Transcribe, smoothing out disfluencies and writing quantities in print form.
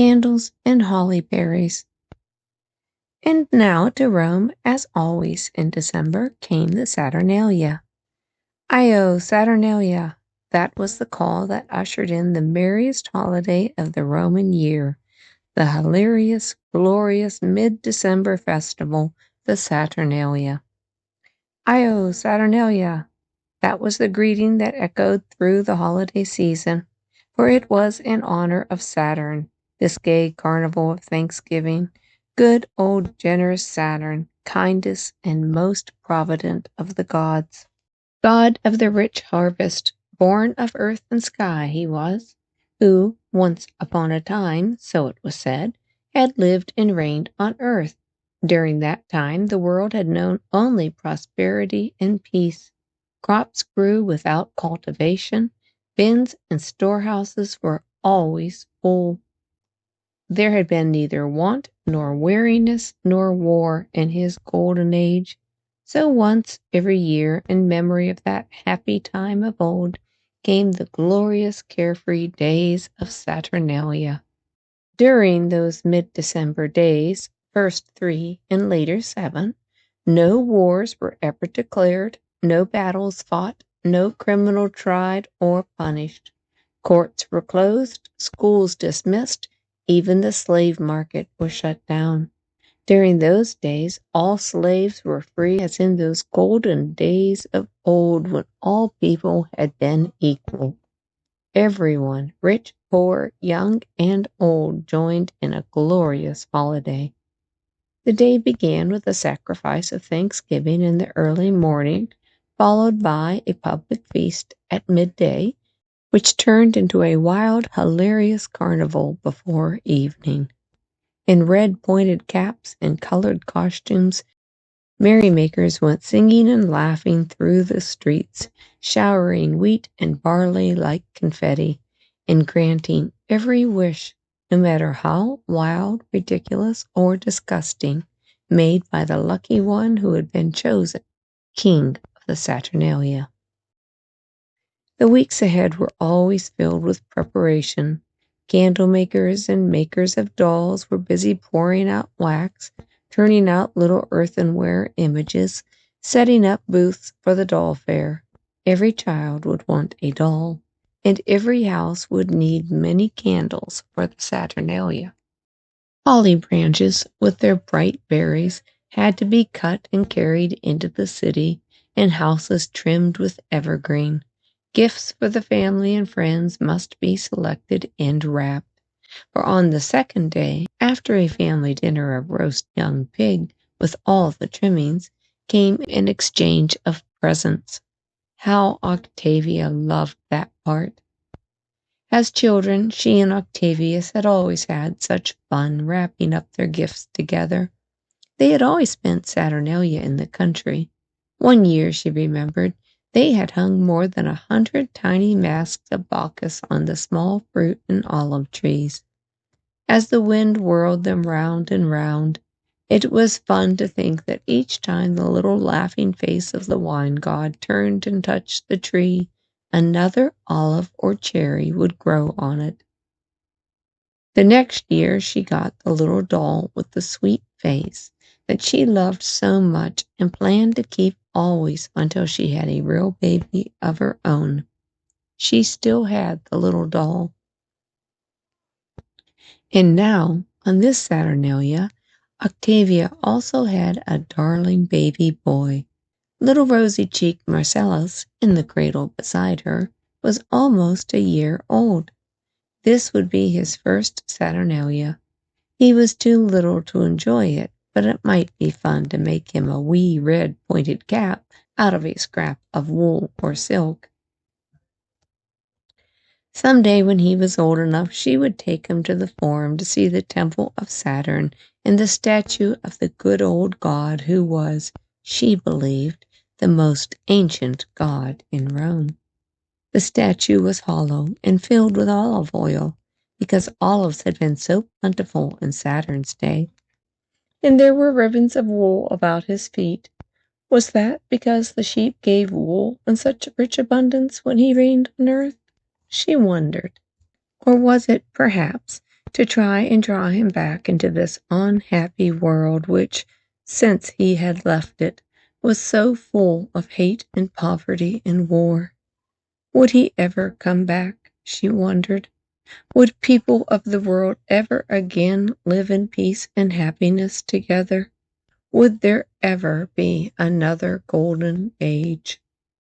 candles, and holly berries. And now to Rome, as always in December, came the Saturnalia. Io Saturnalia! That was the call that ushered in the merriest holiday of the Roman year, the hilarious, glorious mid-December festival, the Saturnalia. Io Saturnalia! That was the greeting that echoed through the holiday season, for it was in honor of Saturn, this gay carnival of Thanksgiving, good old generous Saturn, kindest and most provident of the gods. God of the rich harvest, born of earth and sky he was, who, once upon a time, so it was said, had lived and reigned on earth. During that time the world had known only prosperity and peace. Crops grew without cultivation, bins and storehouses were always full. There had been neither want nor weariness nor war in his golden age. So once every year, in memory of that happy time of old, came the glorious carefree days of Saturnalia. During those mid-December days, first 3 and later 7, no wars were ever declared, no battles fought, no criminal tried or punished. Courts were closed, schools dismissed, even the slave market was shut down. During those days, all slaves were free, as in those golden days of old when all people had been equal. Everyone, rich, poor, young, and old, joined in a glorious holiday. The day began with a sacrifice of thanksgiving in the early morning, followed by a public feast at midday, which turned into a wild, hilarious carnival before evening. In red pointed caps and colored costumes, merrymakers went singing and laughing through the streets, showering wheat and barley like confetti, and granting every wish, no matter how wild, ridiculous, or disgusting, made by the lucky one who had been chosen king of the Saturnalia. The weeks ahead were always filled with preparation. Candle makers and makers of dolls were busy pouring out wax, turning out little earthenware images, setting up booths for the doll fair. Every child would want a doll, and every house would need many candles for the Saturnalia. Holly branches, with their bright berries, had to be cut and carried into the city, and houses trimmed with evergreen. Gifts for the family and friends must be selected and wrapped, for on the second day, after a family dinner of roast young pig with all the trimmings, came an exchange of presents. How Octavia loved that part! As children, she and Octavius had always had such fun wrapping up their gifts together. They had always spent Saturnalia in the country. One year, she remembered, they had hung more than 100 tiny masks of Bacchus on the small fruit and olive trees. As the wind whirled them round and round, it was fun to think that each time the little laughing face of the wine god turned and touched the tree, another olive or cherry would grow on it. The next year she got the little doll with the sweet face that she loved so much and planned to keep always until she had a real baby of her own. She still had the little doll. And now, on this Saturnalia, Octavia also had a darling baby boy. Little rosy-cheeked Marcellus, in the cradle beside her, was almost a year old. This would be his first Saturnalia. He was too little to enjoy it, but it might be fun to make him a wee red pointed cap out of a scrap of wool or silk. Some day when he was old enough, she would take him to the Forum to see the temple of Saturn and the statue of the good old god who was, she believed, the most ancient god in Rome. The statue was hollow and filled with olive oil, because olives had been so plentiful in Saturn's day. And there were ribbons of wool about his feet. Was that because the sheep gave wool in such rich abundance when he reigned on earth? She wondered. Or was it, perhaps, to try and draw him back into this unhappy world which, since he had left it, was so full of hate and poverty and war. Would he ever come back, she wondered? Would people of the world ever again live in peace and happiness together? Would there ever be another golden age?